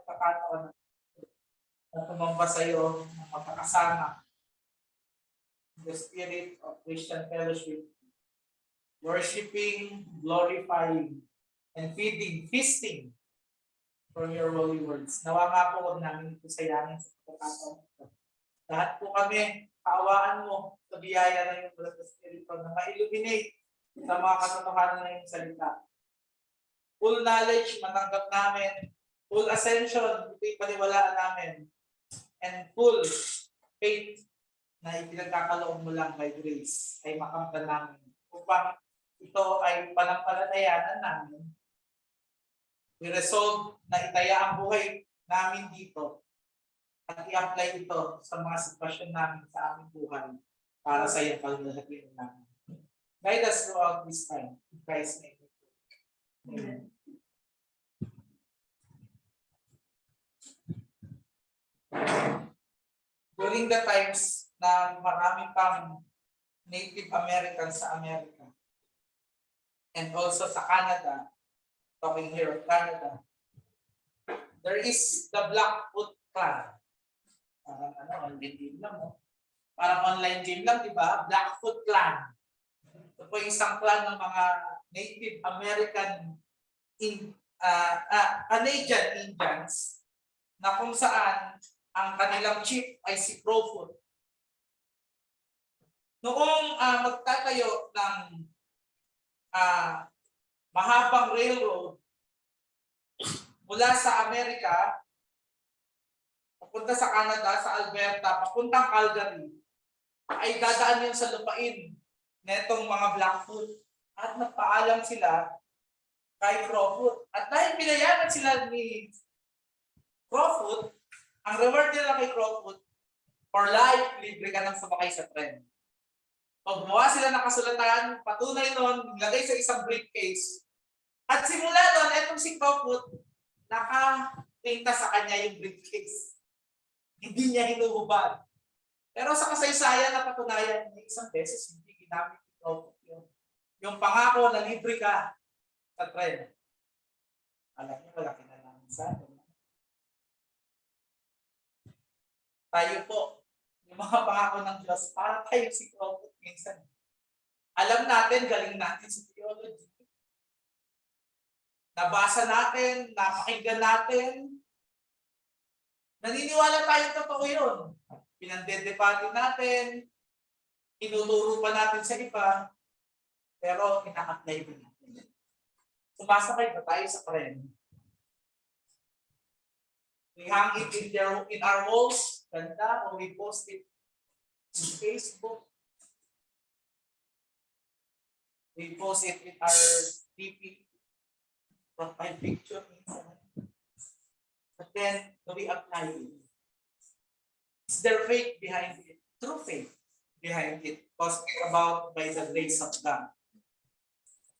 pagkakataon na tumamba sa iyo ng magkakasama in the spirit of Christian fellowship, worshiping, glorifying, and feasting from your holy words. Nawa nga po huwag namin ito sayangin sa pagkakataon ito. Lahat po kami, kaawaan mo sa biyaya ng iyong Blessed Spirit na ma-illuminate sa mga katotohanan ng iyong salita. Full knowledge, matanggap namin. Full ascension, ito'y paniwalaan namin. And full faith na ipinagkakaloob mo lang by grace ay makamtan namin. Upang ito ay panampalatayanan namin. We resolve na itaya ang buhay namin dito at i-apply ito sa mga sitwasyon namin sa aming buhay para sa iyong kalulahatian namin. Guide us throughout this time. In Christ's name. Amen. During the times na marami pang Native Americans sa Amerika and also sa Canada, talking here of Canada, there is the Blackfoot clan. Online game lang, no? Parang online game lang, di ba? Blackfoot clan. Ito po isang clan ng mga Native American Canadian Indians na kung saan ang kanilang chief ay si Crowfoot. Noong magtatayo ng mahabang railroad mula sa Amerika, papunta sa Canada, sa Alberta, papuntang Calgary, ay dadaan yun sa lupain netong mga Blackfoot. At nagpaalam sila kay Crowfoot. At dahil pinayagan sila ni Crowfoot, ang reward nila kay Crowfoot, for life, libre ka nang sumakay sa tren. Pagbuha sila ng kasulatan, patunay nun, nilagay sa isang briefcase. At simula doon, etong si Crowfoot, nakapinta sa kanya yung briefcase. Hindi niya hinuhubad. Pero sa kasaysayan, napatunayan niya isang beses, hindi ginamit ni Crowfoot yun. Yung pangako na libre ka sa tren. Alam niyo, malaki na lang sa atin. Tayo po, yung mga pangako ng Diyos, para tayo si Crowfoot minsan. Alam natin, galing natin sa theology. Nabasa natin, napakinggan natin. Naniniwala tayo totoo yun. Pinandedebate natin, tinuturo pa natin sa iba, pero ina-apply pa natin. Sumasakay pa tayo sa tren. We hang it in our walls, ganda, or we post it in Facebook. We post it in our DP profile picture. But then, we apply it. Is there faith behind it? True faith behind it. Because about by the grace of God.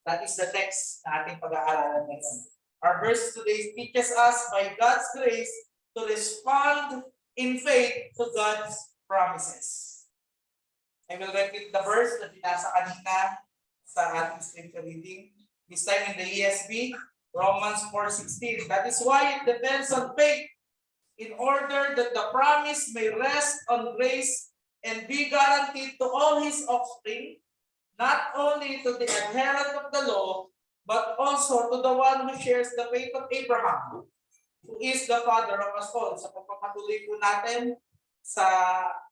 That is the text na ating pag-aaralan ngayon. Our verse today teaches us by God's grace to respond in faith to God's promises. I will repeat the verse na binasa kanina sa ating scripture reading. This time in the ESV, Romans 4:16. That is why it depends on faith in order that the promise may rest on grace and be guaranteed to all his offspring, not only to the adherent of the law, but also to the one who shares the faith of Abraham, who is the father of us all. Sa pagpapatuloy po natin sa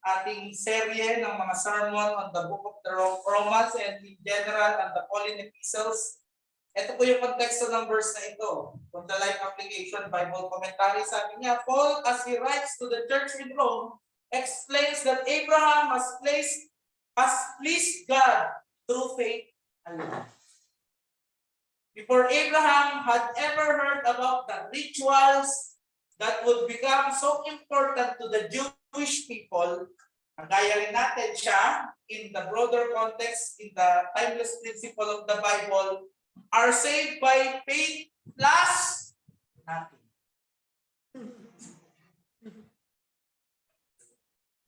ating serye ng mga sermon on the book of the Romans and in general on the Pauline epistles. Ito po yung konteksto ng verse na ito. From the Life Application Bible Commentary, sabi niya, Paul, as he writes to the church in Rome, explains that Abraham has pleased God through faith alone. Before Abraham had ever heard about the rituals that would become so important to the Jewish people, gaya rin natin siya in the broader context, in the timeless principle of the Bible, are saved by faith plus nothing.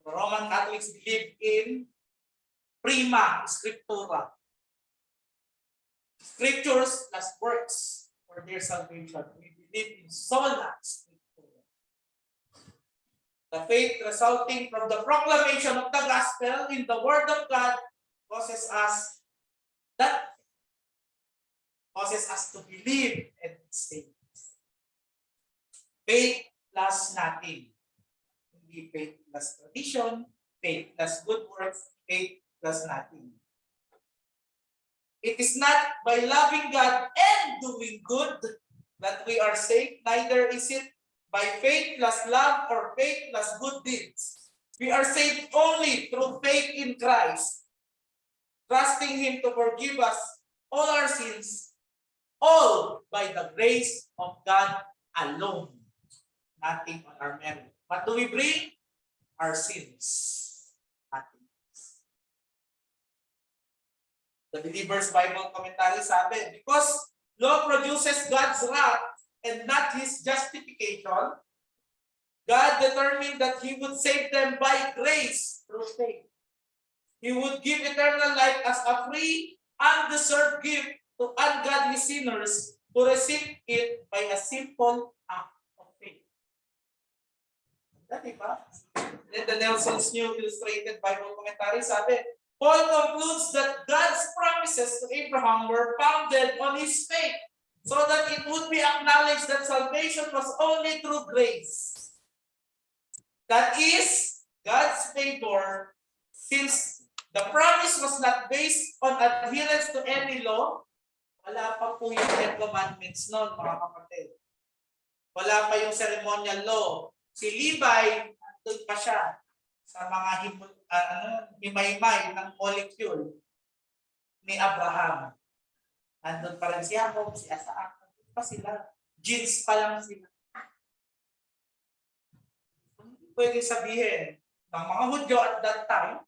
The Roman Catholics believe in prima scriptura. Scriptures plus works for their salvation. We believe in sola scriptura. The faith resulting from the proclamation of the gospel in the word of God causes us to believe and stay. Faith plus nothing. Hindi faith plus tradition, faith plus good works, faith plus nothing. It is not by loving God and doing good that we are saved, neither is it by faith plus love or faith plus good deeds. We are saved only through faith in Christ, trusting Him to forgive us all our sins, all by the grace of God alone. Nothing on our merit. What do we bring? Our sins. Nothing. The Believer's Bible Commentary sabi, because law produces God's wrath and not His justification, God determined that He would save them by grace through faith. He would give eternal life as a free, undeserved gift to ungodly sinners who receive it by a simple act of faith. Diba? In the Nelson's New Illustrated Bible Commentary, sabi, Paul concludes that God's promises to Abraham were founded on his faith, so that it would be acknowledged that salvation was only through grace. That is, God's favor, since the promise was not based on adherence to any law, wala pa po yung 10 commandments noon, mga kapatid. Wala pa yung ceremonial law. Si Levi, andun pa siya sa mga himay-may ng molecule ni Abraham. Andun pa rin si Jacob, si Isaac, andun pa sila. Genes pa lang sila. Pwede sabihin ng mga Hudyo at that time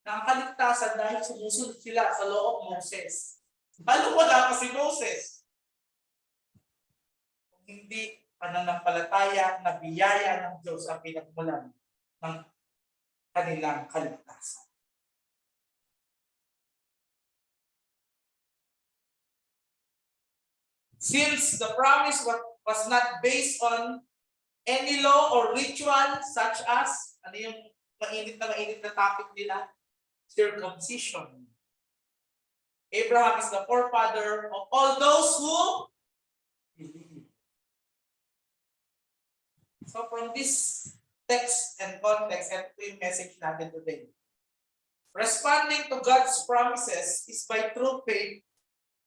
na ang kaligtasan dahil sumusunod sila sa law of Moses. Lalo wala pa si Moses. Kung hindi pananampalataya na biyaya ng Diyos ang pinagmulan ng kanilang kaligtasan. Since the promise was not based on any law or ritual such as, ano yung mainit na topic nila? Circumcision. Abraham is the forefather of all those who believe. So from this text and context, ito yung message natin today. Responding to God's promises is by true faith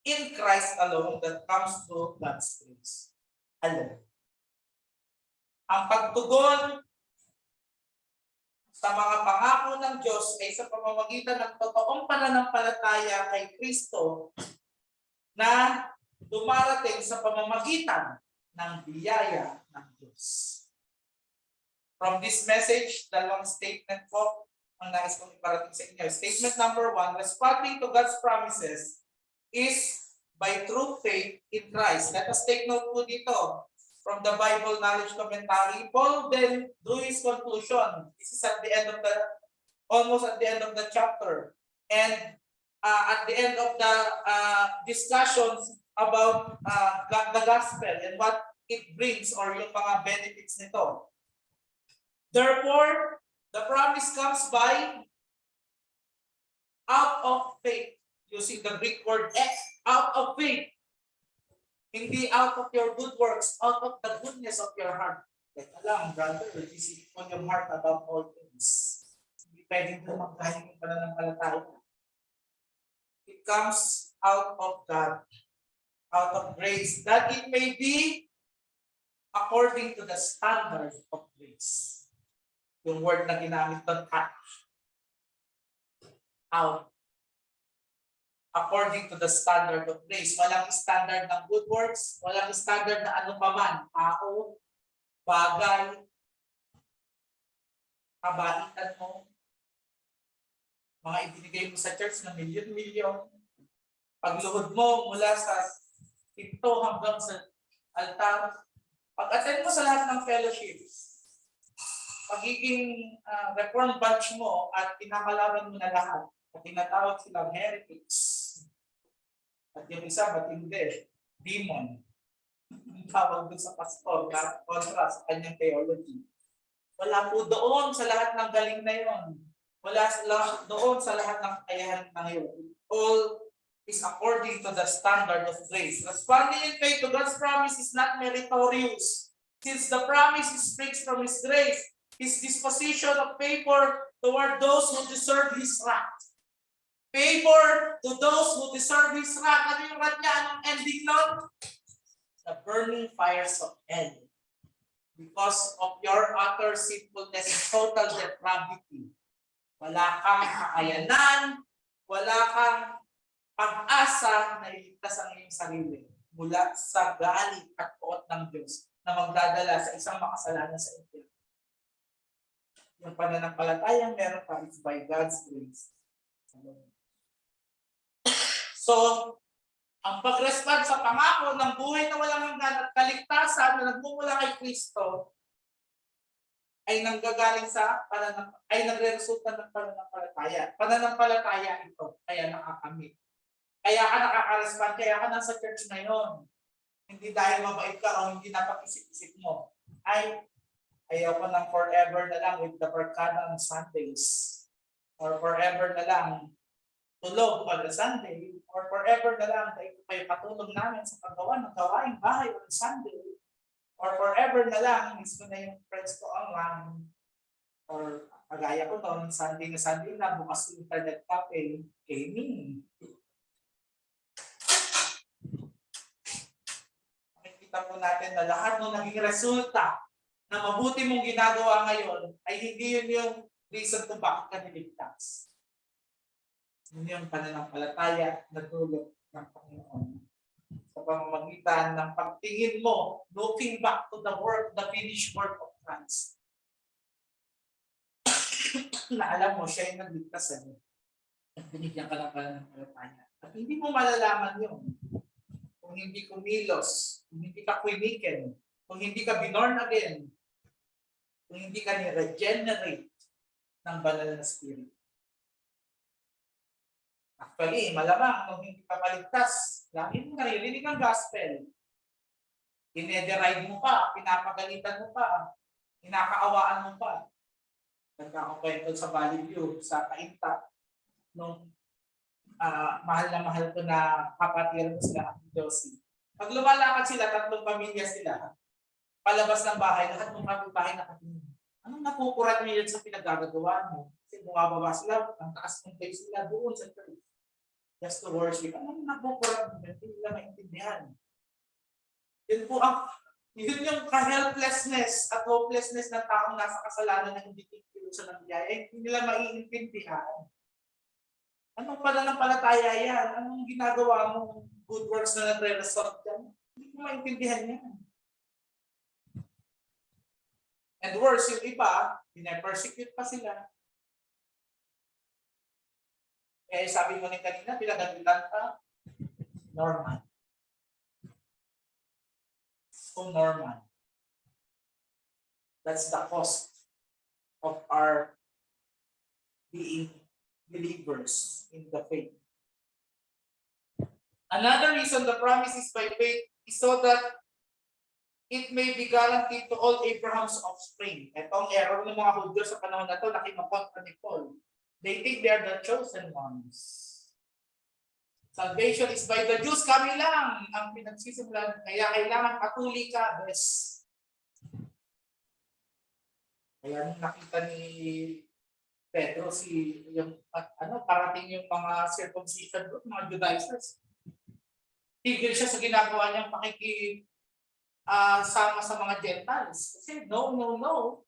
in Christ alone that comes through God's grace alone. Ang pagtugon sa mga pangako ng Diyos ay sa pamamagitan ng totoong pananampalataya kay Kristo na dumarating sa pamamagitan ng biyaya ng Diyos. From this message, dalawang statement po ang nais kong iparating sa inyo. Statement number 1, responding to God's promises is by true faith in Christ. Let us take note po dito. From the Bible Knowledge Commentary, Paul then drew his conclusion. This is at the end of almost at the end of the chapter. And at the end of the discussions about the gospel and what it brings or yung mga benefits nito. Therefore, the promise comes by out of faith, using the Greek word out of faith. Hindi out of your good works, out of the goodness of your heart. Teka lang, brother, this is on your heart about all things. Hindi pwedeng magkahin yung pananampalataya. It comes out of God, out of grace, that it may be according to the standard of grace. Yung word na ginamit doon, out. According to the standard of grace. Walang standard ng good works, walang standard na ano pa man, tao, bagay, kabaitan mo, mga ibinigay mo sa church na milyon-milyon, pagluhod mo mula sa pinto hanggang sa altar, pag-attend mo sa lahat ng fellowships, pagiging reform batch mo at pinakalaban mo na lahat, at tinatawag silang heretics. At yung isa, ba't hindi? Demon. Ang tawag doon sa pastor, kontra sa kanyang theology. Wala po doon sa lahat ng galing na yon. Wala doon sa lahat ng kakayahan na yun. All is according to the standard of grace. Responding in faith to God's promise is not meritorious. Since the promise is fixed from His grace, His disposition of favor toward those who deserve His wrath. Favor to those who deserve His wrath. Ano yung wrath niya? Anong ending nun? The burning fires of hell. Because of your utter sinfulness and total depravity. Wala kang kakayanan, wala kang pag-asa na iligtas ang iyong sarili mula sa galit at puot ng Diyos na magdadala sa isang makasalanan sa impyerno. Yung pananampalatayang meron pa is by God's grace. So, ang pag-respond sa pangako ng buhay na walang hanggan at kaligtasan na nagmumula kay Kristo ay nanggagaling sa ay nagre-resulta ng pananampalataya. Pananampalataya ito, kaya nakakamit. Kaya ka nakaka-respond, kaya ka nasa church na yon. Hindi dahil mabait ka o hindi napag-isip-isip mo. Ay, ayaw ko ng forever na lang with the barkada on Sundays. Or forever na lang tulog pag Sunday. Or forever na lang dahil kayo patulog namin sa paggawa ng gawaing bahay on Sunday. Or forever na lang, miss ko na yung friends ko online. Or kagaya ko noon, Sunday na Sunday na, bukas yung internet cafe, gaming. Makikita po natin na lahat ng naging resulta na mabuti mong ginagawa ngayon ay hindi yun yung reason kung bakit ka niligtas. Yun yung pananampalataya na dulot ng Panginoon. Sa pamamagitan ng pagtingin mo, looking back to the work, the finished work of Christ. Na alam mo, siya yung nagligtas sa'yo. At binigyan ka ng pananampalataya. At hindi mo malalaman yun. Kung hindi kumilos, kung hindi ka kwiniken, kung hindi ka binorn again, kung hindi ka ni-regenerate ng banal na spirit. Actually, malamang kung hindi ka maligtas, lagi mo naririnig ang gospel. Dinederide mo pa, pinapagalitan mo pa, kinakaawaan mo pa. Nagkakakwento sa Valley View, sa Kainta, nung mahal ko na kapatid mo sila, Josie. Pag lumalakad sila, 3 pamilya sila, palabas ng bahay, lahat ng kapitbahay nakatingin. Anong napupurat niyo sa pinagagagawa mo? Kasi bumababa sila, ang taas ng place nila doon sa church. Just to worship. Anong napupurat niyo? Hindi nila maintindihan. Yun po yun yung ka-helplessness at hopelessness ng taong nasa kasalanan na hindi kikilusan ng biyaya. Hindi nila maiintindihan. Anong pananampalataya yan? Anong ginagawa mong good works na nagre-result dyan? Hindi ko maintindihan yan. And worse, yung iba, pina-persecute pa sila. Kaya sabi mo ni kanina, pinagalitan pa, normal. So normal. That's the cost of our being believers in the faith. Another reason the promise is by faith is so that it may be guaranteed to all Abraham's offspring. Ito ang error ng mga Hudyo sa panahon na ito, nakimakontra ni Paul. They think they are the chosen ones. Salvation is by the Jews, kami lang ang pinagsisimulan. Kaya kailangan patuli ka, bes. Kaya nung nakita ni Pedro, parating yung mga circumcision group, mga Judaizers. Tigil siya sa ginagawa niyang sama sa mga Gentiles. Kasi no.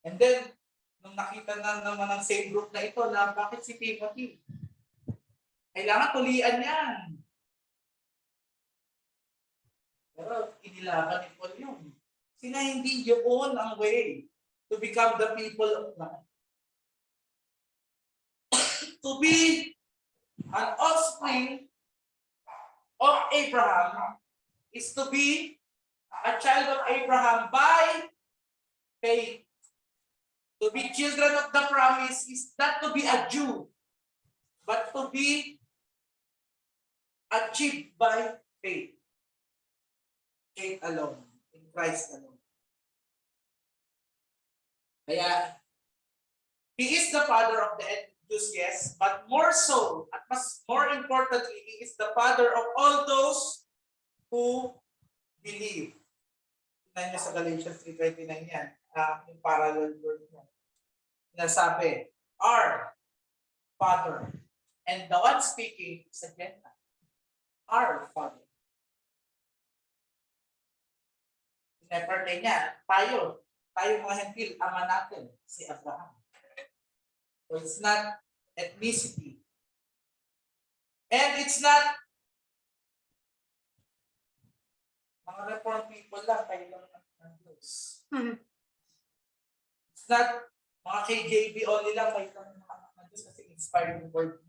And then, nung nakita na naman ng same group na ito, na bakit si Timothy? Kailangan tulian yan. Pero inilaban ni Paul yun. Sina hindi yun ang way to become the people of God. To be an offspring of Abraham is to be a child of Abraham by faith. To be children of the promise is not to be a Jew, but to be achieved by faith. Faith alone, in Christ alone. Kaya, He is the father of the Jews, yes, but more so, at more importantly, He is the father of all those who believe. Tingnan niyo sa Galatians 3:29 yan, yung parallel word niya. Nasabi, our Father, and the one speaking is a Gentile. Our Father. Never niya, tayo mga Hentil, ama natin, si Abraham. So it's not ethnicity. And it's not mga reformed people lang, kayo lang ng Diyos. It's not mga KJB only lang, kayo lang ng Diyos kasi inspired word.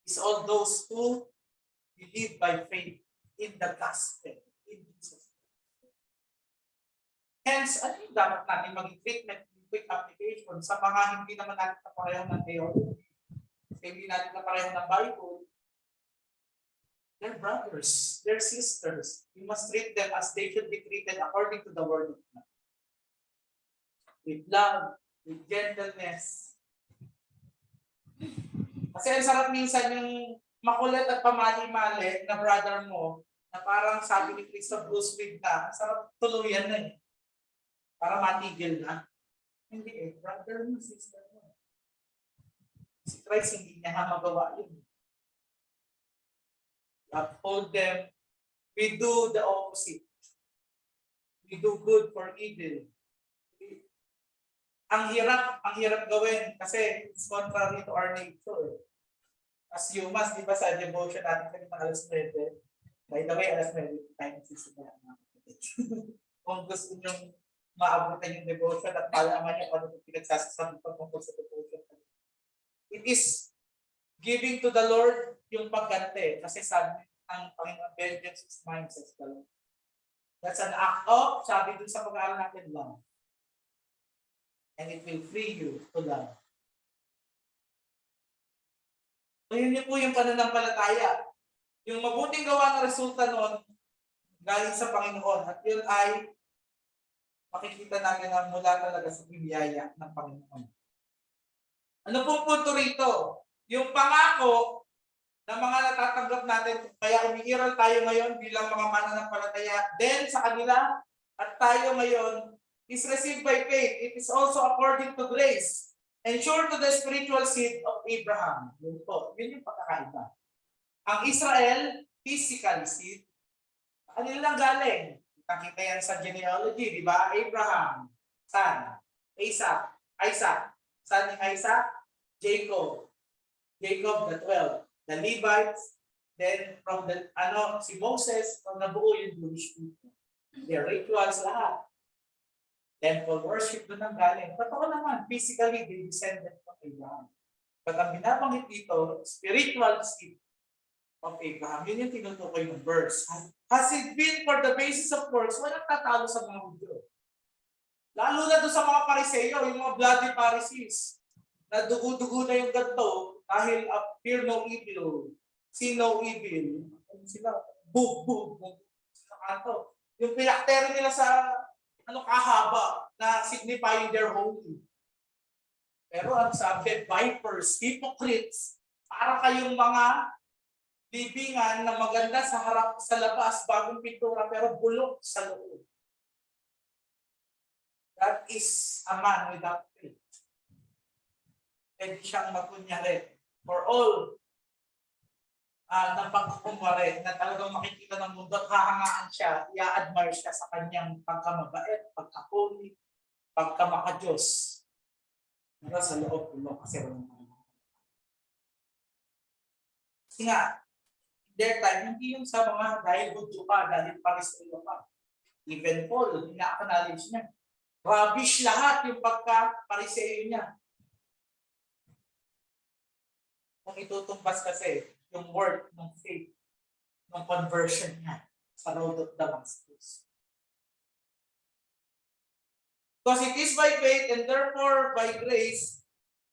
It's all those who believe by faith in the gospel, in Jesus. Hence, ano yung dapat natin maging treatment, quick application sa mga hindi naman natin kapareho ng theology, hindi natin kapareho ng Bible? They're brothers, they're sisters. We must treat them as they should be treated according to the word of God. With love, with gentleness. Kasi ang sarap minsan yung makulit at pamali-mali na brother mo na parang sabi ni Kristo, Bruce Wayne na, sarap tuluyan na eh. Para matigil na. Hindi eh, brother mo, sister mo. Si Christ hindi niya magawa yun. Uphold them. We do the opposite. We do good for evil. Ang hirap gawin kasi it's contrary to our nature. As humans, di ba sa devotion natin kanina alas 9, by the way, alas 9 tayo nagsisimula. Kung gusto nyo maabutan yung devotion at palaman nyo kung ano pinagsasasabi pagkungkol sa devotion. It is giving to the Lord yung pagganti kasi sabi ang Panginoon, vengeance is mine, says the Lord. That's an act of, sabi dun sa pag-aaral natin, love. And it will free you to love. So yun po yung pananampalataya. Yung mabuting gawa na resulta nun, galing sa Panginoon. At yun ay makikita natin na mula talaga sa biyaya ng Panginoon. Ano pong punto rito? Yung pangako ng mga natatanggap natin, kaya umiiral tayo ngayon bilang mga mananampalataya, then sa kanila, at tayo ngayon, is received by faith. It is also according to grace, and sure to the spiritual seed of Abraham. Yun po, yun yung pagkakaiba. Ang Israel, physical seed, kanila lang galing. Nakita yan sa genealogy, di ba? Abraham, son, Isaac. Son ni Isaac, Jacob. Jacob, the 12. The Levites, then from the, si Moses, from nabuo yung Jewish people. Their rituals, lahat. Temple worship doon ang galing. Totoo naman, physically, they descended from Abraham. But ang binabanggit dito, spiritual seed of Abraham, yun yung tinutukoy ng verse. Has it been for the basis of works, walang tatalo sa mga Hudyo. Lalo na doon sa mga Pariseo, yung mga bloody Pharisees, na dugo-dugo na yung ganto dahil fear no evil, see no evil. Sila, bug. Sa kanto. Yung pinaktere nila sa kahaba na signifying their holy. Pero ang sabi, vipers, hypocrites, para kayong mga libingan na maganda sa harap, sa labas, bagong pintura, pero bulok sa loob. That is a man without faith. Pwede siyang magkunyari for all ng pagkukumwari na talagang makikita ng mundo at hahangaan siya, i-admire siya sa kanyang pagkamabait, pagka-holy, pagkamaka-Diyos. Pero sa loob mo kasi kasi nga, their time, hindi yung sa mga dahil Hudyo ka, dahil Pariseo ka. Even Paul, ina-acknowledge niya. Rubbish lahat yung pagka-Pariseo niya. Kung itutumpas kasi, yung word ng faith, ng conversion niya sa road of Damascus. Because it is by faith and therefore by grace,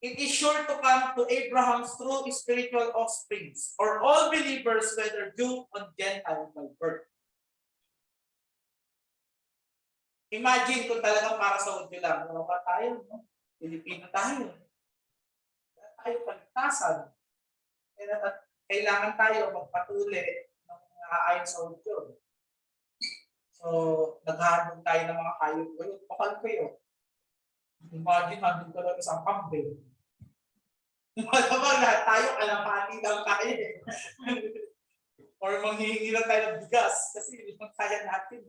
it is sure to come to Abraham's true spiritual offsprings, or all believers, whether Jew or Gentile by birth. Imagine kung talagang para sa audio lang. Wala tayo, no? Pilipino tayo. Wala tayo paligtasan. Kailangan tayo magpatuloy ng aayon sa audio. So, naghahandog tayo ng mga hayop ko. Yung pakal kayo. Imagine, handog ka lang isang kambing. Malamang lahat tayo, kalapati lang tayo eh. Or manghihingi lang tayo ng bigas. Kasi hindi lang kaya natin.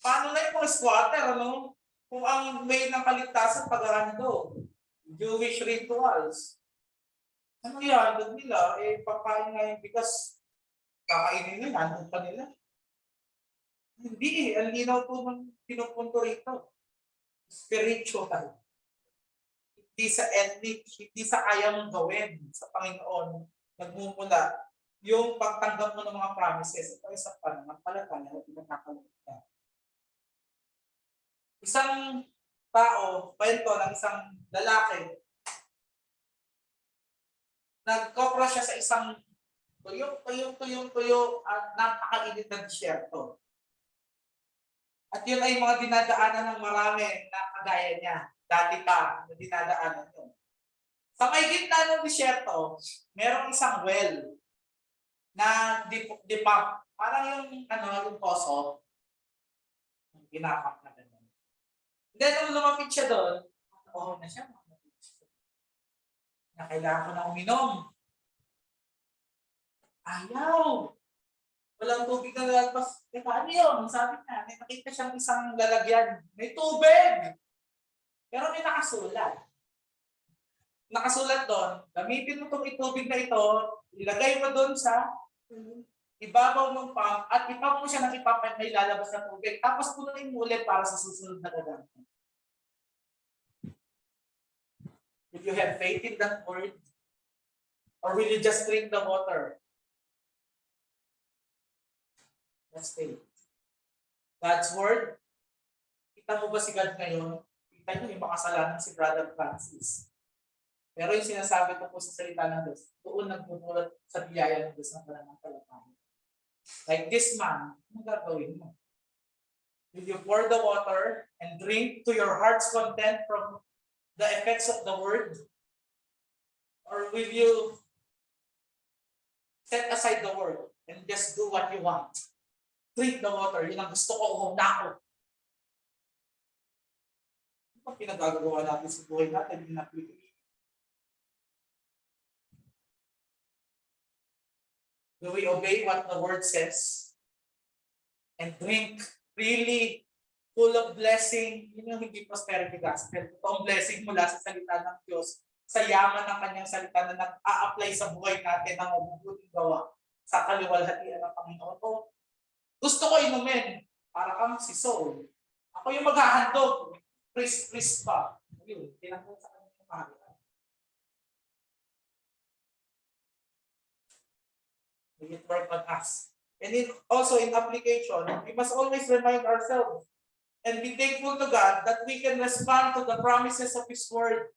Paano na yung mga squatter, ano? Kung ang way ng kaligtasan paghahandog, Jewish rituals. Ano yan? Doon nila, pagkain nga yung bigas, kakainin nila, handog pa nila. Hindi eh. Ang linaw po ng pinupunto rito. Spiritual. Hindi sa ethnic, hindi sa kaya mong gawin sa Panginoon. Nagmumula yung pagtanggap mo ng mga promises. Ito isa pa naman pala tayo, pinakakalimutan. Isang tao, kwento ng isang lalaki, nagkopra siya sa isang tuyo at napakainit na disyerto. At yun ay mga dinadaanan ng marami na kagaya niya. Dati pa, na dinadaanan yun. Sa may gitna ng disyerto, merong isang well na dipap. Parang yung poso, ginapak na gano'n. Then, nung lumapit siya doon, na siya. Na kailangan ko na uminom. Ayaw! Walang tubig na lalabas. Ano yun? Sabi niya, may nakita siyang isang lalagyan. May tubig! Pero may nakasulat. Nakasulat doon, gamitin mo itong itubig na ito, ilagay mo doon sa ibabaw ng pump at ipump mo siya ng ipump at may lalabas na tubig. Tapos punuin mo ulit para sa susunod na gagamit. Will you have faith in that word? Or will you just drink the water? That's faith. God's word. Kita mo ba si God ngayon? Kita niyo yung makasalanan si Brother Francis. Pero yung sinasabi ko po sa salita ng Diyos, doon nagmumulat sa biyaya ng Diyos ng pananampalataya. Like this man, ano gagawin mo? Will you pour the water and drink to your heart's content from the effects of the word? Or will you set aside the word and just do what you want? Drink the water, yun ang gusto ko, uhaw na ako. Ano pa pinagagawa natin sa buhay natin? Do we obey what the word says? And drink really full of blessing. Yun yung hindi prosperity gospel. Totoong blessing mula sa salita ng Diyos, sa yaman ng kanyang salita na nag-a-apply sa buhay natin ng mabubuting gawa sa kaliwalhatian ng Panginoon. O, gusto ko inumin para kang si Saul. Ako yung maghahandog. Priest pa. Yun, tinanggal sa kanyang mahal. It work on us. And also in application, we must always remind ourselves and be thankful to God that we can respond to the promises of His Word.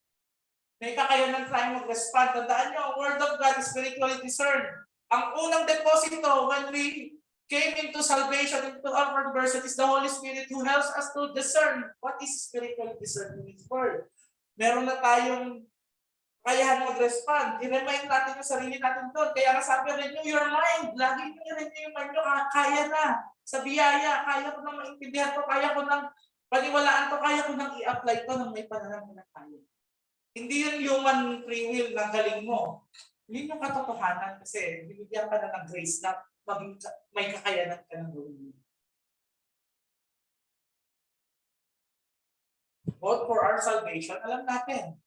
May kakayanan tayo mag-respond. Tandaan nyo, ang Word of God is spiritually discerned. Ang unang deposito when we came into salvation, into our conversion, is the Holy Spirit who helps us to discern what is spiritually discerned in His Word. Meron na tayong kayahan mag-respond. I-remind natin yung sarili natin doon. Kaya nga sabi, renew your mind. Lagi nyo i-renew yung mind nyo. Kaya na. Sa biyaya, kaya ko nang maintindihan to, kaya ko nang paniwalaan to, kaya ko nang i-apply to nang may pananampalataya. Hindi yun human free will na galing mo. Yun yung katotohanan kasi binigyan ka na ng grace na may kakayanan ka ng gawin. Both for our salvation, alam natin.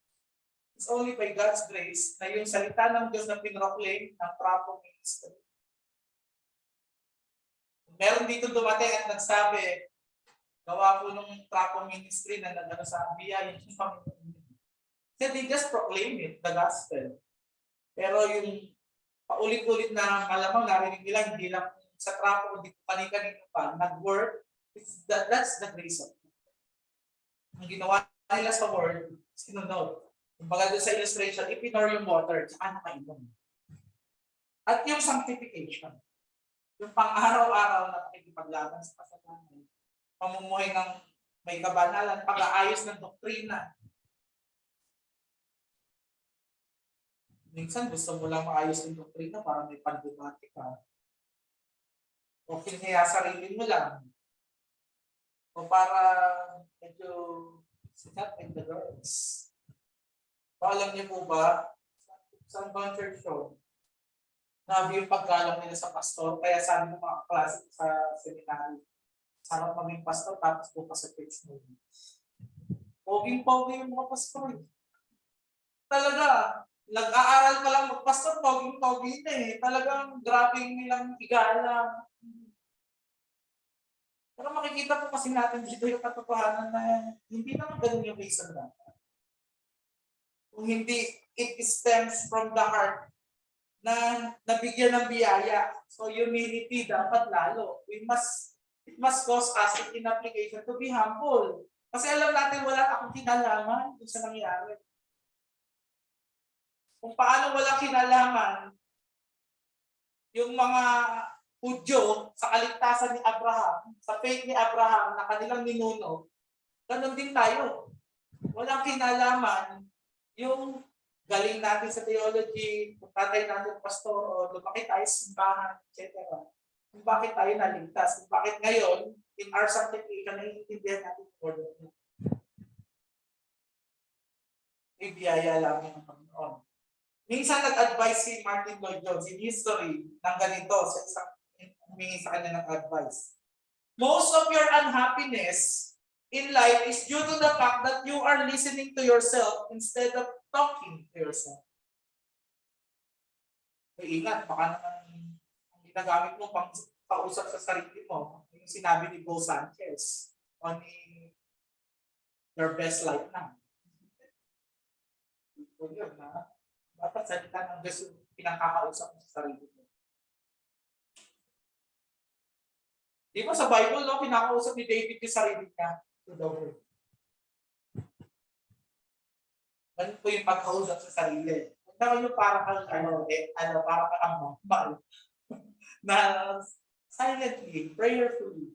It's only by God's grace na yung salita ng Diyos na pinroclaim ng trapong ministry. Meron dito dumating at nagsabi, gawa po ng trapong ministry na nagano sa biyaya yung Panginoon. So they just proclaim it, the gospel. Pero yung paulit-ulit na malamang narinig nila, hindi lang sa trapo, hindi po kanina pa, nag-work, that's the grace of God. Ang ginawa nila sa word, sinunod. Kumbaga doon sa illustration, ipinor yung water, tsaka nakainom. At yung sanctification, yung pang-araw-araw na pakikipaglaban sa kasalanan, pamumuhay ng may kabanalan, pag-aayos ng doktrina. Minsan gusto mo lang maayos ng doktrina para may pandemati ka. O kinaya sarili mo lang. O para medyo sikat in the girls. O alam niyo po ba, sa ibang church show, nabi yung paggalang nila sa pastor, kaya sabi ng mga klase sa seminary, sarap maging pastor tapos bukas sa church mo. Poging-pogi yung mga pastor. Talaga, nag-aaral pa lang magpastor, poging-pogi na eh. Talagang grabe nilang igalang. Pero makikita po kasi natin dito yung katotohanan na hindi naman ganun yung reason na. Kung hindi, it stems from the heart na nabigyan ng biyaya. So humility dapat lalo. It must cause us in application to be humble. Kasi alam natin wala akong kinalaman kung sa nangyari. Kung paano walang kinalaman yung mga Hudyo sa kaligtasan ni Abraham, sa faith ni Abraham na kanilang ninuno, ganun din tayo. Walang kinalaman yung galing natin sa theology, kung tatay natin pastor, o lumaki tayo sa simbahan, etc. Kung bakit tayo naligtas, kung bakit ngayon, in our sanctification, naiintindihan natin yung word of God. Ibiyaya lang ng Panginoon. Minsan nag-advise si Martin Lloyd Jones in history ng ganito sa isang humingi sa kanya ng advice. Most of your unhappiness in life is due to the fact that you are listening to yourself instead of talking to yourself. May ingat, baka naman ang ginagamit mo pang kausap sa sarili mo. Yung sinabi ni Bo Sanchez on your best life na. Yun na. Dapat salita ng Diyos yung pinakakausap mo sa sarili mo. Di ba sa Bible, no, pinakausap ni David yung sarili niya to the word. Ganun po yung pagkausap sa sarili. Kung naman yung para kang para kang normal na silently, prayerfully,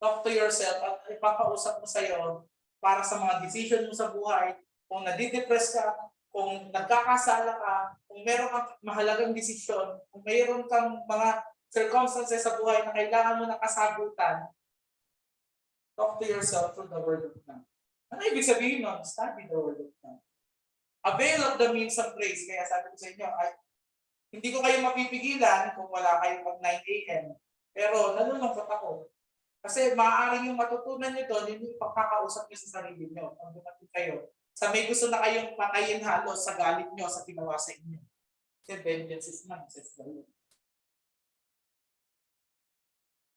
talk to yourself at ipakausap mo sa'yo para sa mga decision mo sa buhay. Kung nadidepress ka, kung nagkakasala ka, kung meron kang mahalagang desisyon, kung mayroon kang mga circumstances sa buhay na kailangan mo ng kasagutan, talk to yourself through the Word of God. Ano ibig sabihin nun? Study the Word of God. Avail of the means of grace. Kaya sabi ko sa inyo, hindi ko kayo mapipigilan kung wala kayong pag 9 a.m. Pero nalulungkot ako. Kasi maaaring yung matutunan nyo doon, yung pagkakausap nyo sa sarili nyo. Pag dumating kayo, sa may gusto na kayong patayin halos sa galit nyo sa ginawa sa inyo. Kasi vengeance is mine, says the Lord.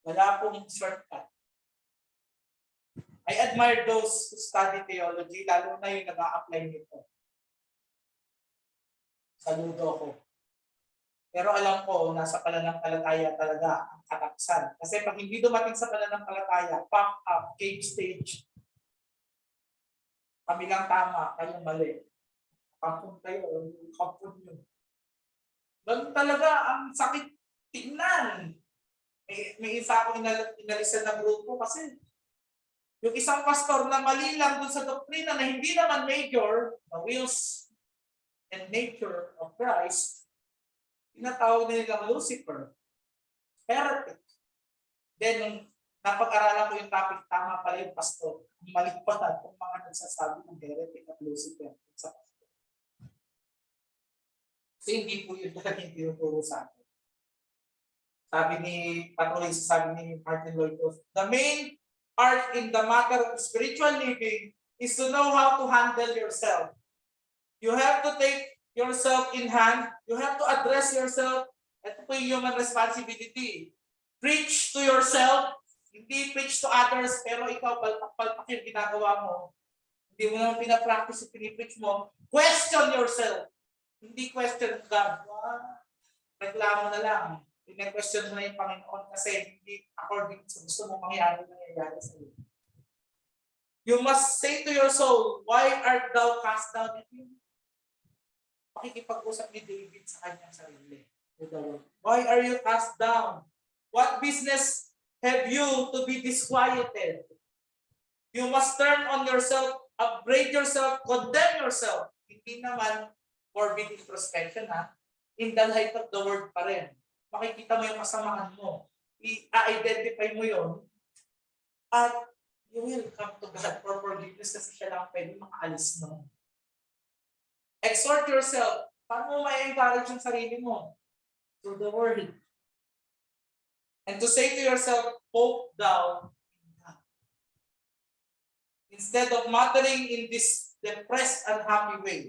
Wala pong shortcut. I admire those who study theology, lalo na yung nag-a-apply nito. Saludo ko. Pero alam ko, nasa pananampalataya talaga ang kataksan. Kasi pag hindi dumating sa pananampalataya, pop up, cage stage, kami lang tama, kayo mali. Kampun kayo, kampun nyo. Ganun talaga, ang sakit tingnan. May isa akong inalisan ng grupo kasi yung isang pastor na mali lang dun sa doktrina na hindi naman major, the wills and nature of Christ, tinatawag na nilang Lucifer, heretic. Then, nung napag-aralan ko yung topic, tama pala yung pastor. Mali pa na kung mga nagsasabi ng heretic at Lucifer sa pastor. Kasi hindi po yun talaga yung tinuturo sa akin. Sabi ni Patroy, sabi ni Martin Lloyd Jones, the main art in the matter of spiritual living is to know how to handle yourself. You have to take yourself in hand. You have to address yourself. Ito po yung human responsibility. Preach to yourself. Hindi preach to others, pero ikaw, palpak yung ginagawa mo. Hindi mo naman pinapractice yung pinipreach mo. Question yourself. Hindi question God. Reklamo na lang. Pina-question mo na yung Panginoon kasi hindi according sa gusto mo mangyari sa iyo. You must say to your soul, why art thou cast down? Pakikipag-usap ni David sa kanyang sarili. Why are you cast down? What business have you to be disquieted. You must turn on yourself, upgrade yourself, condemn yourself. Hindi naman morbid introspection ha. In the light of the word pa rin. Makikita mo yung kasamaan mo. I-identify mo yun. At you will come to God for forgiveness kasi siya lang pwede makaalis mo. Exhort yourself. Paano mo ma-encourage yung sarili mo? Through the word. And to say to yourself, hope thou in God. Instead of muttering in this depressed, unhappy way.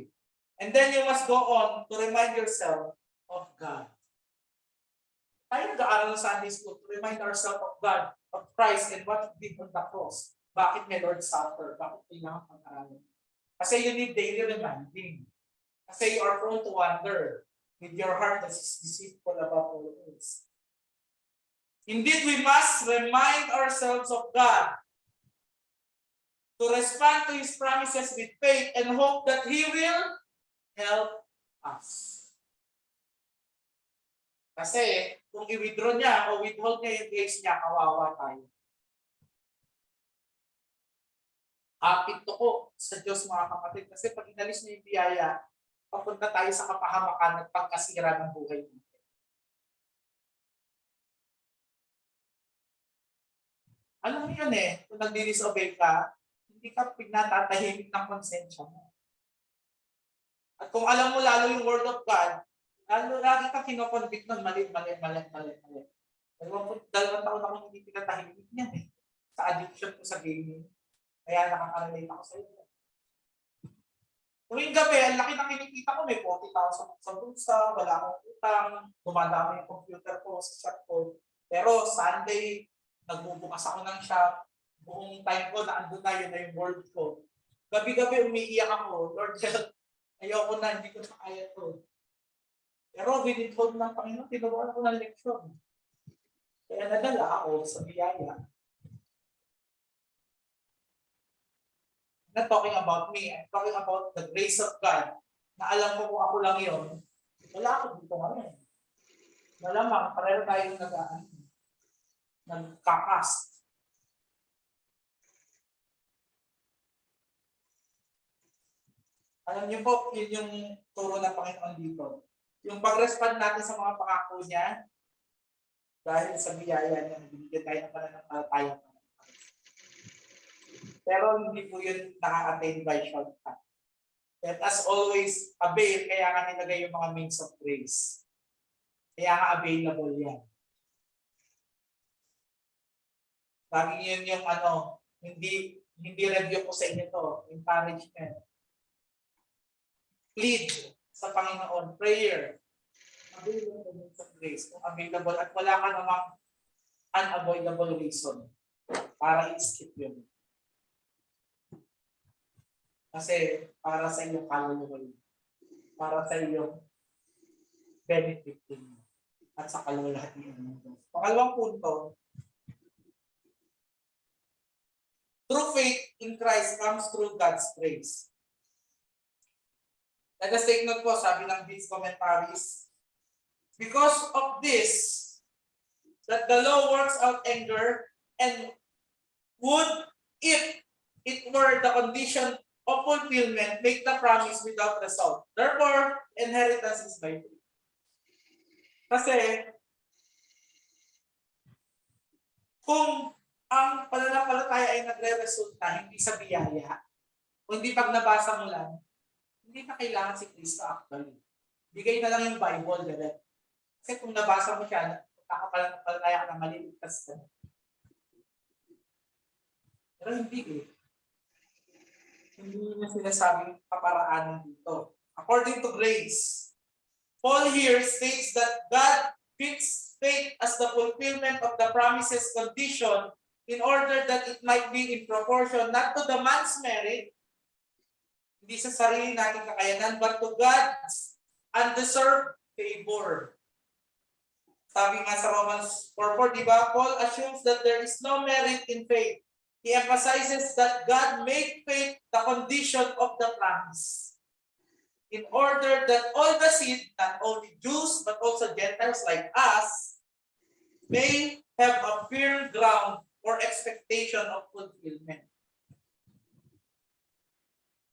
And then you must go on to remind yourself of God. Tayo nag-aaral ng Sunday School to remind ourselves of God, of Christ, and what He did on the cross. Bakit may Lord Supper? Bakit kailangan pag-aralan? Kasi you need daily reminding. Kasi you are prone to wander with your heart that is deceitful above all else. Indeed, we must remind ourselves of God to respond to His promises with faith and hope that He will help us. Kasi kung i-withdraw niya o withhold niya yung grace niya, kawawa tayo. Kapit to ko sa Diyos mga kapatid. Kasi pag inalis niya yung biyaya, papunta tayo sa kapahamakan at pagkasira ng buhay natin. Alam mo yun kung nag-disobey ka, hindi ka pinatatahimik ng konsensya mo. At kung alam mo lalo yung word of God, lagi ka kinoconvict ng mali. Dalawang taon ako hindi pinatahimik niyan sa addiction ko sa gaming. Kaya nakaka-relate ako sa iyo. Tuwing gabi, ang laki ng kinikita ko, may 40,000 sa bulsa, wala akong utang, dumadami yung computer ko sa shop ko. Pero Sunday, nagbubukas ako ng shop, buong time ko na andun na, yun na yung world ko. Gabi-gabi umiiyak ako, Lord help, ayoko na, hindi ko na kaya to. Pero winithhold ng Panginoon, tinuruan ako ng leksyon. Kaya nadala ako sa biyaya. I'm not talking about me, I'm talking about the grace of God, na alam ko kung ako lang yun, wala ako dito ngayon. Malamang, pareho tayong nagkakast. Alam niyo po, yun yung turo ng Panginoon dito. Yung pag-respond natin sa mga pangako niya, dahil sa biyaya niya, binigyan tayo ng pananampalataya. Pero hindi po yun nakaka-attain by shortcut. Let us always avail, kaya nga nilagay yung mga means of grace. Kaya nga available yan. Lagi yun yung hindi review ko sa inyo to, encouragement. Plead sa Panginoon, prayer. Available means of grace. Kung available at wala ka namang unavoidable reason para i-skip yun. Kasi para sa iyong kaluluwa, para sa iyong benefit din at sa kalulahatian ng Diyos. Pangalawang punto, true faith in Christ comes through God's grace. Let us take note po, sabi ng these commentaries, because of this, that the law works out anger and would, if it were the condition of fulfillment, make the promise without result. Therefore, inheritance is by faith. Kasi, kung ang pananampalataya ay nagre-resulta, hindi sa biyaya, o hindi pag nabasa mo lang, hindi na kailangan si Kristo actually. Bigay na lang yung Bible, direct. Kasi kung nabasa mo siya, nakapanampalataya ka na maliligtas ka. Pero hindi Hindi na sinasabing kaparaanan dito. According to grace, Paul here states that God fixed faith as the fulfillment of the promises condition in order that it might be in proportion not to the man's merit, hindi sa sarili nating kakayanan, but to God's undeserved favor. Sabi nga sa Romans 4:4, di ba? Paul assumes that there is no merit in faith. He emphasizes that God made faith the condition of the promise, in order that all the seed, not only Jews but also Gentiles like us, may have a firm ground or expectation of fulfillment.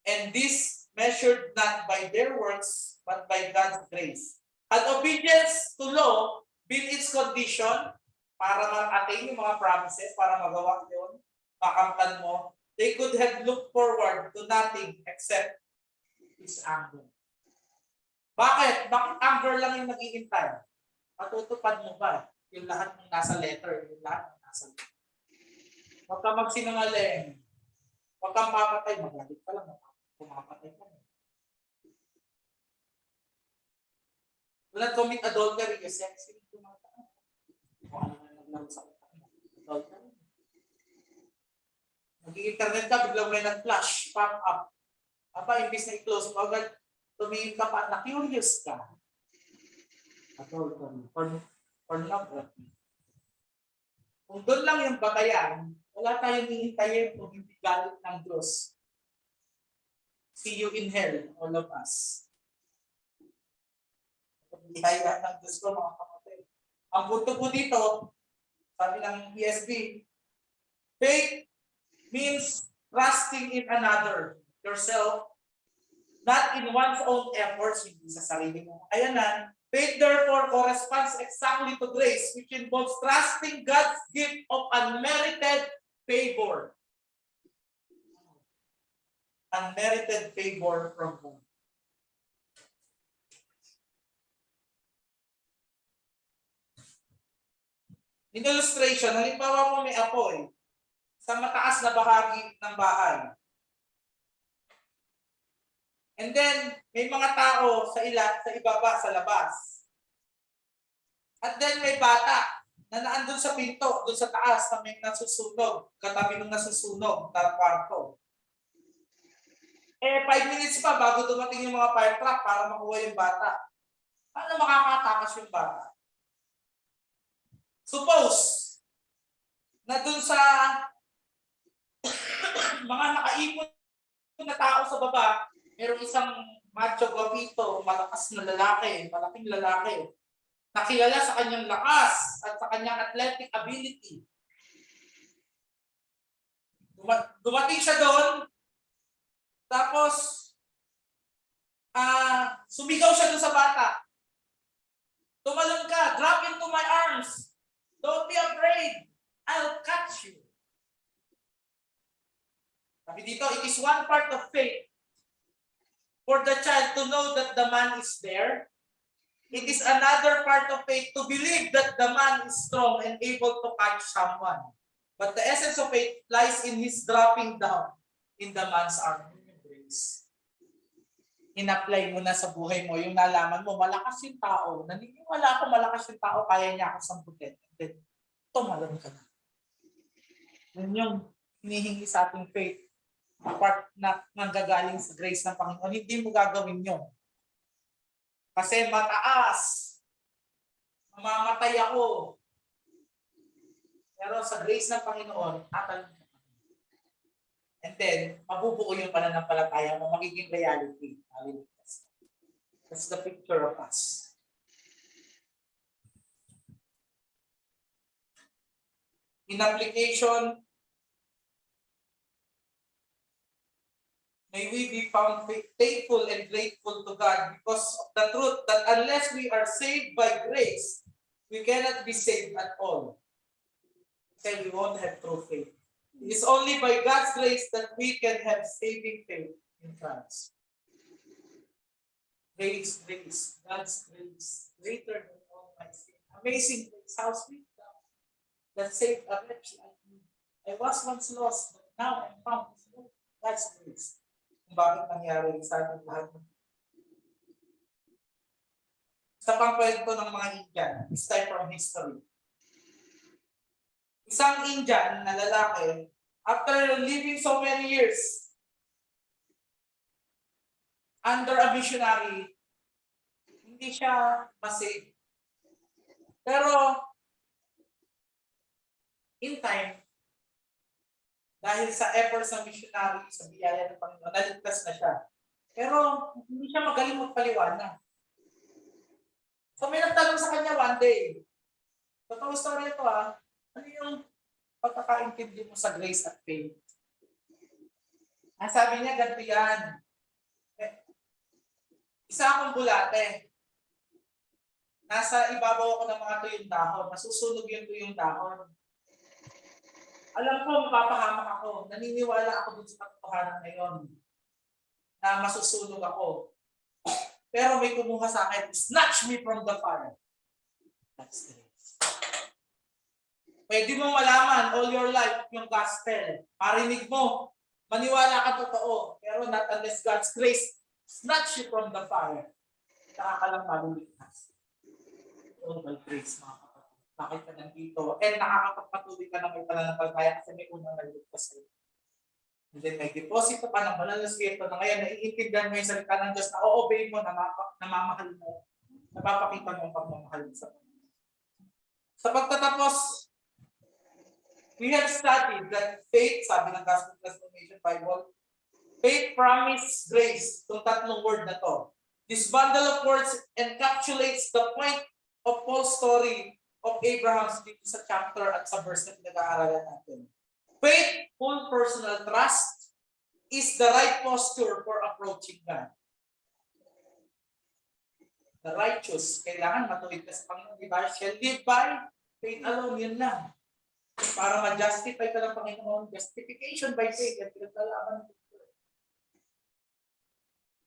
And this measured not by their works, but by God's grace. And obedience to law build its condition para ma-attain yung mga promises, para magawa yun, makamtan mo. They could have looked forward to nothing except His anger. Bakit? Bakit anger lang yung naghihintay? Matutupad mo ba yung lahat ng nasa letter, yung lahat ng nasa letter? Huwag ka magsinungaling. Huwag kang papatay, magalit ka lang. Pumapatay ka. Do not commit adultery, yung sex, yung tumatay. Kung ano na naglaro sa adultery. Mag-i-internet ka, biglang may nag-flash, pop up. Aba, imbis na i-close mo agad, tumingin ka pa, na-curious ka. Adultery, pornography. Kung doon lang yung batayan, wala tayong hihintayin kung hindi galit ng Diyos. See you in hell, all of us. Bihaya ng Diyos ko, mga kapatid. Ang punto po dito, sabi ng ESV, faith means trusting in another, yourself, not in one's own efforts, hindi sa sarili mo. Kayanan, faith therefore corresponds exactly to grace, which involves trusting God's gift of unmerited favor. Unmerited favor from God. In illustration, halimbawa mo may apoy sa mataas na bahagi ng bahay. And then, may mga tao sa ibaba, sa labas. At then may bata na naandun sa pinto, doon sa taas na may nasusunog, katabi ng nasusunog na kwarto. 5 minutes pa bago dumating yung mga fire truck para makuha yung bata. Paano makakatakas yung bata? Suppose na dun sa mga nakaipon na tao sa baba, mayroong isang macho guapito, malakas na lalaki, malaking lalaki, nakilala sa kanyang lakas at sa kanyang athletic ability. Dumating siya doon, tapos sumigaw siya doon sa bata. Tumalon ka, drop into my arms. Don't be afraid. I'll catch you. Sabi dito, it is one part of faith for the child to know that the man is there. It is another part of faith to believe that the man is strong and able to catch someone. But the essence of faith lies in his dropping down in the man's arms. In-apply mo na sa buhay mo, yung nalaman mo, malakas yung tao. Naniniwala ako malakas yung tao, kaya niya ako samputin. Then, tumalon ka na. Yun yung hinihingi sa ating faith. Apart na nanggagaling sa grace ng Panginoon, hindi mo gagawin yun. Kasi mataas. Mamamatay ako. Pero sa grace ng Panginoon, tatalon ka. And then, mabubuo yung pananampalataya mo, magiging reality. That's the picture of us. In application, may we be found faithful and grateful to God because of the truth that unless we are saved by grace, we cannot be saved at all. So we won't have true faith. It is only by God's grace that we can have saving faith in Christ. Grace, grace, God's grace, greater than all my sin. Amazing grace, how sweet thou that saved a wretch like me. I was once lost, but now I'm found. God's grace. Kung bakit nangyari sa ating lahat. Sa pangkwento ng mga Indian, this time from history. Isang Indian na lalaki, after living so many years under a missionary, hindi siya masave. Pero, in time, dahil sa efforts ng missionary, sa biyaya ng Panginoon, naligtas na siya. Pero, hindi siya magaling magpaliwanag. So, may nagtanong sa kanya one day, Totoo story ito ah. Ano yung pagkakaintindi mo sa grace at faith? Ang sabi niya, ganito yan. Eh, isa akong bulate. Nasa ibabaw ako ng mga tuyong dahon. Nasusunog yung tuyong dahon. Alam ko, mapapahamak ako. Naniniwala ako dun sa katotohanan ngayon na masusunog ako. Pero may kumuha sa akin, snatch me from the fire. That's grace. Pwede mo malaman all your life yung gospel. Marinig mo. Maniwala ka totoo. Pero not unless God's grace snatch you from the fire. Nakakalang maluligtas. Oh, by grace, mga kapatid. Bakit ka nandito? And nakakapagpatuloy ka ng may pananampalataya kasi may unang naligtas sa'yo. And then may deposito pa ng banal na spirito na ngayon naiintindihan mo yung salita ng Diyos na o-obey mo, namamahal mo. Napapakita mo ang pagmamahal mo sa Panginoon. Sa pagtatapos, we have studied that faith, sabi ng Gospel Transformation Bible, faith, promise, grace. Itong tatlong word na to. This bundle of words encapsulates the point of Paul's story of Abraham's dito sa chapter at sa verse na pinag-aaralan natin. Faith, full personal trust, is the right posture for approaching God. The righteous, kailangan matuwid ka sa Panginoon, di ba? Shall live by faith alone, yun lang. Para ma-justify ka ng Panginoon, justification by faith, yan pinagkalaman.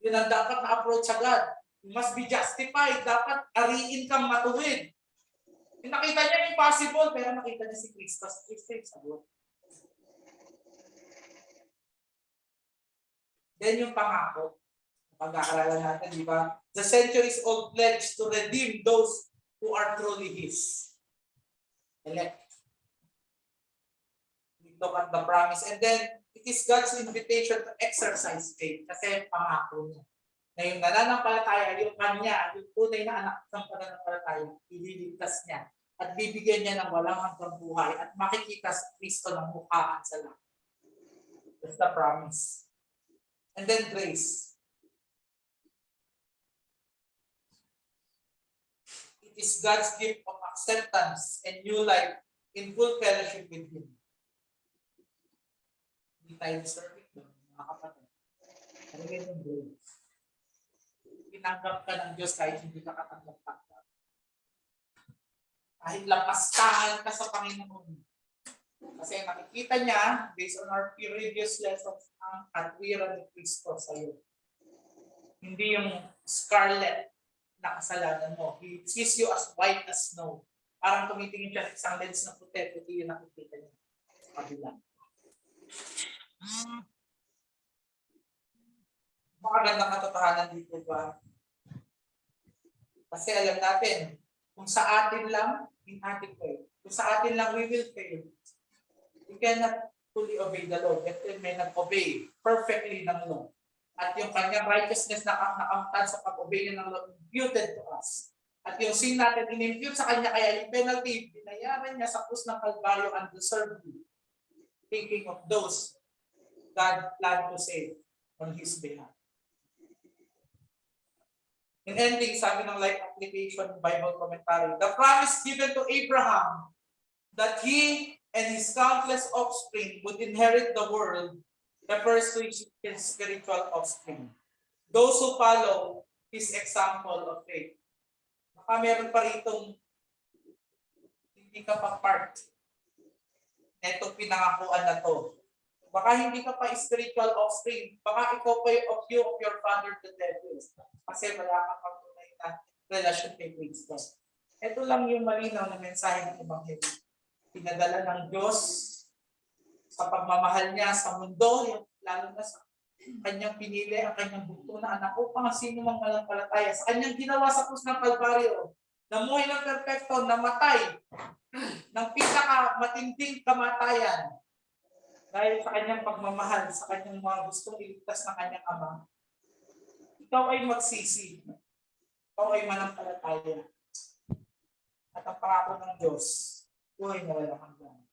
Yun ang dapat na approach sa God. You must be justified. Dapat ariin kang matuwid. Nakita niya impossible, pero nakita niya si Kristo. Si Kristo yung sagot. Then yung pangako, pag-aaralan natin, di ba? The centuries-old pledge to redeem those who are truly His. Elect. We look at the promise. And then, it is God's invitation to exercise faith. Kasi pangako niya. Na yung nananampalataya, yung kanya, yung tunay na anak ng pananampalataya, ililigtas niya. At bibigyan niya ng walang hanggang buhay. At makikita sa Kristo ng mukhaan sa langit. That's the promise. And then grace. It is God's gift of acceptance and new life in full fellowship with Him. Hindi tayo deserving doon, mga kapatid. Ano yung grace? Tinanggap ka ng Diyos kahit hindi ka katanggap-tanggap. Kahit lapastahan ka sa Panginoon. Kasi nakikita niya, based on our previous lessons, ang katwiran ni Kristo sa iyo. Hindi yung scarlet na kasalanan mo. He sees you as white as snow. Parang tumitingin siya sa isang lens na puti yung nakikita niya sa kabila. Makagandang katotohanan dito ba? Kasi alam natin, kung sa atin lang, inadequate. Kung sa atin lang, we will fail. We cannot fully obey the law. Yet may nag-obey perfectly ng law. At yung kanyang righteousness na nakamtan sa pag-obey ng law imputed to us. At yung sin natin in-impute sa kanya, kaya yung penalty, binayaran niya sa krus ng Kalbaryo undeservedly. Thinking of those God planned to save on His behalf. In ending, sabi ng Life Application Bible Commentary, the promise given to Abraham that he and his countless offspring would inherit the world refers to his spiritual offspring. Those who follow his example of faith. Baka meron pa ritong hindi ka pa part netong pinangakuan na to. Baka hindi ka pa spiritual offspring. Baka ikaw pa yung of your father the devil. Kasi wala kang pagtunay na relasyon kay Kristo. Ito lang yung malinaw na mensahe ng Ebanghelyo. Pinadala ng Diyos sa pagmamahal niya sa mundo, lalo na sa kanyang pinili, ang kanyang bugto na anak upang sino mang malampalataya. Sa kanyang ginawa sa krus ng Kalbaryo, namuhay ng perfecto, namatay ng pinaka-matinding kamatayan dahil sa kanyang pagmamahal, sa kanyang mga gustong iligtas ng kanyang ama. Ikaw ay magsisi. Ikaw ay manampalataya. At ang pangako ng Diyos, buhay na walang hanggan.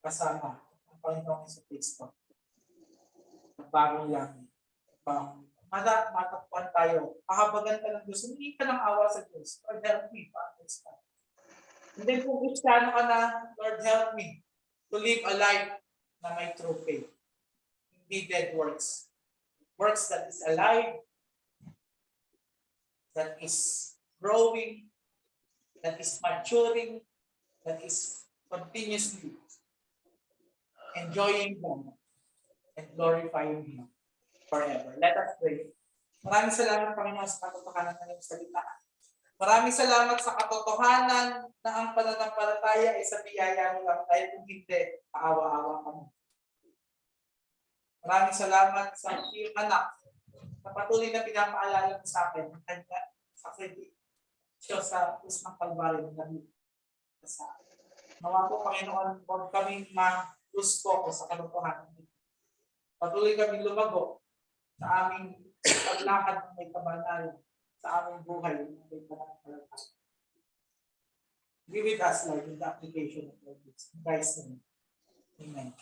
Kasama ang Panginoong Jesucristo. Ang bagong langit. Matagpuan tayo. Kahabagan ka ng Diyos. Hindi ka ng awa sa Diyos. Or help me to understand. And then kung Kristiyano ka na, Lord help me to live a life na may true faith. Hindi dead works. Works that is alive, that is growing, that is maturing, that is continuously enjoying them and glorifying Him forever. Let us pray. Maraming salamat, Panginoon, sa katotohanan ng iyong salita. Maraming salamat sa katotohanan na ang pananampalataya ay sa biyaya mo lang dahil kung hindi, paawa-awa kami. Maraming salamat sa iyong anak na patuloy na pinapaalala mo sa akin ang kanya sakripisyo sa krus ng Kalbaryo na sa akin. Nawa po, Panginoon, huwag kaming ma-lose sa katotohanan. Patuloy kami lumago sa aming paglakad ng may kabanalan sa aming buhay ng may pananampalataya. Be with us, Lord, in the application of all this. In Christ's name. Amen.